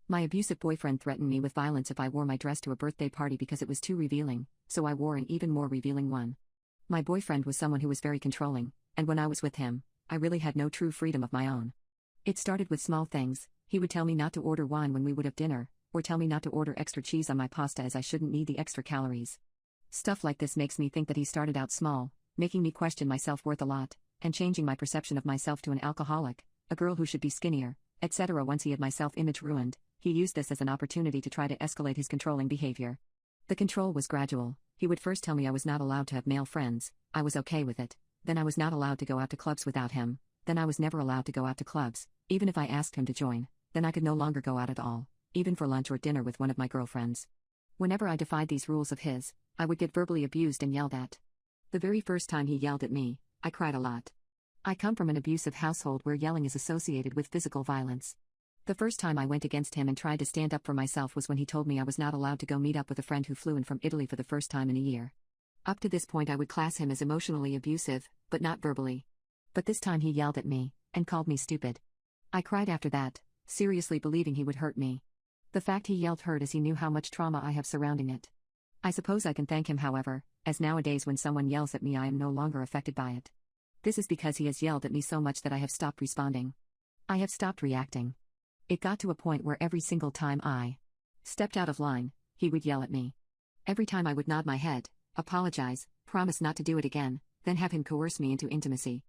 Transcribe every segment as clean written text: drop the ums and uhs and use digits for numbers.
My abusive boyfriend threatened me with violence if I wore my dress to a birthday party because it was too revealing, so I wore an even more revealing one. My boyfriend was someone who was very controlling, and when I was with him, I really had no true freedom of my own. It started with small things. He would tell me not to order wine when we would have dinner, or tell me not to order extra cheese on my pasta as I shouldn't need the extra calories. Stuff like this makes me think that he started out small, making me question my self-worth a lot, and changing my perception of myself to an alcoholic, a girl who should be skinnier, etc. Once he had my self-image ruined, he used this as an opportunity to try to escalate his controlling behavior. The control was gradual. He would first tell me I was not allowed to have male friends. I was okay with it. Then I was not allowed to go out to clubs without him. Then I was never allowed to go out to clubs, even if I asked him to join. Then I could no longer go out at all, even for lunch or dinner with one of my girlfriends. Whenever I defied these rules of his, I would get verbally abused and yelled at. The very first time he yelled at me, I cried a lot. I come from an abusive household where yelling is associated with physical violence. The first time I went against him and tried to stand up for myself was when he told me I was not allowed to go meet up with a friend who flew in from Italy for the first time in a year. Up to this point I would class him as emotionally abusive, but not verbally. But this time he yelled at me, and called me stupid. I cried after that, seriously believing he would hurt me. The fact he yelled hurt as he knew how much trauma I have surrounding it. I suppose I can thank him however, as nowadays when someone yells at me I am no longer affected by it. This is because he has yelled at me so much that I have stopped responding. I have stopped reacting. It got to a point where every single time I stepped out of line, he would yell at me. Every time I would nod my head, apologize, promise not to do it again, then have him coerce me into intimacy.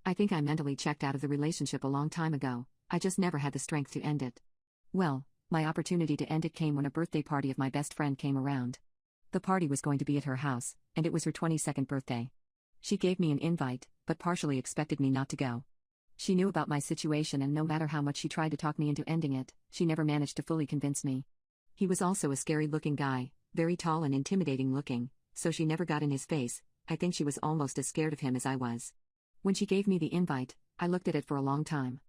I think I mentally checked out of the relationship a long time ago, I just never had the strength to end it. Well, my opportunity to end it came when a birthday party of my best friend came around. The party was going to be at her house, and it was her 22nd birthday. She gave me an invite, but partially expected me not to go. She knew about my situation and no matter how much she tried to talk me into ending it, she never managed to fully convince me. He was also a scary-looking guy, very tall and intimidating-looking, so she never got in his face. I think she was almost as scared of him as I was. When she gave me the invite, I looked at it for a long time.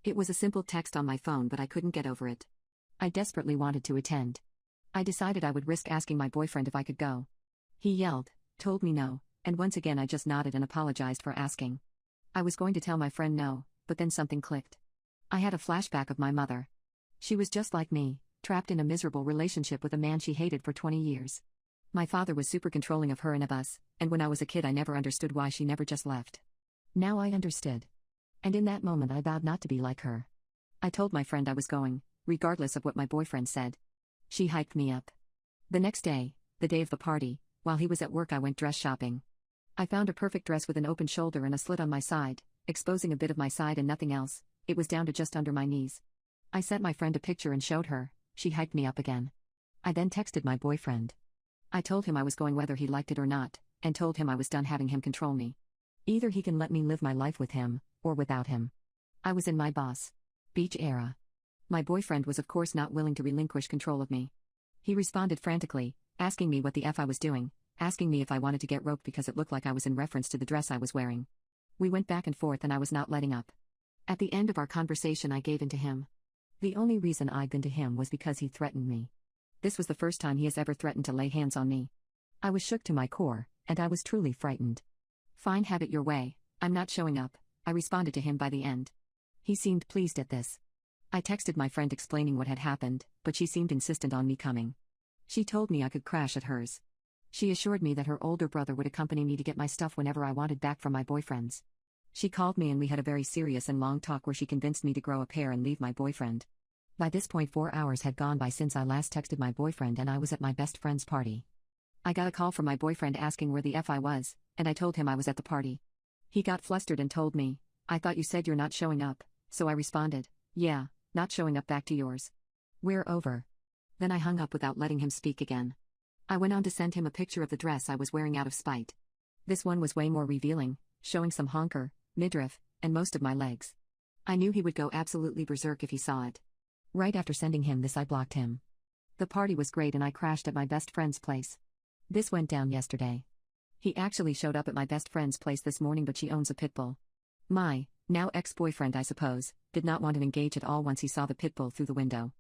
It was a simple text on my phone but I couldn't get over it. I desperately wanted to attend. I decided I would risk asking my boyfriend if I could go. He yelled, told me no, and once again I just nodded and apologized for asking. I was going to tell my friend no, but then something clicked. I had a flashback of my mother. She was just like me, trapped in a miserable relationship with a man she hated for 20 years. My father was super controlling of her and of us, and when I was a kid I never understood why she never just left. Now I understood. And in that moment I vowed not to be like her. I told my friend I was going, regardless of what my boyfriend said. She hyped me up. The next day, the day of the party, while he was at work I went dress shopping. I found a perfect dress with an open shoulder and a slit on my side, exposing a bit of my side and nothing else. It was down to just under my knees. I sent my friend a picture and showed her. She hyped me up again. I then texted my boyfriend. I told him I was going whether he liked it or not, and told him I was done having him control me. Either he can let me live my life with him, or without him. I was in my boss beach era. My boyfriend was of course not willing to relinquish control of me. He responded frantically, asking me what the F I was doing, asking me if I wanted to get roped because it looked like I was in reference to the dress I was wearing. We went back and forth and I was not letting up. At the end of our conversation I gave in to him. The only reason I gave in to him was because he threatened me. This was the first time he has ever threatened to lay hands on me. I was shook to my core, and I was truly frightened. Fine, have it your way, I'm not showing up, I responded to him by the end. He seemed pleased at this. I texted my friend explaining what had happened, but she seemed insistent on me coming. She told me I could crash at hers. She assured me that her older brother would accompany me to get my stuff whenever I wanted back from my boyfriend's. She called me and we had a very serious and long talk where she convinced me to grow a pair and leave my boyfriend. By this point 4 hours had gone by since I last texted my boyfriend and I was at my best friend's party. I got a call from my boyfriend asking where the F I was, and I told him I was at the party. He got flustered and told me, I thought you said you're not showing up, so I responded, yeah, not showing up back to yours. We're over. Then I hung up without letting him speak again. I went on to send him a picture of the dress I was wearing out of spite. This one was way more revealing, showing some honker, midriff, and most of my legs. I knew he would go absolutely berserk if he saw it. Right after sending him this I blocked him. The party was great and I crashed at my best friend's place. This went down yesterday. He actually showed up at my best friend's place this morning but she owns a pit bull. My, now ex-boyfriend I suppose, did not want to engage at all once he saw the pit bull through the window.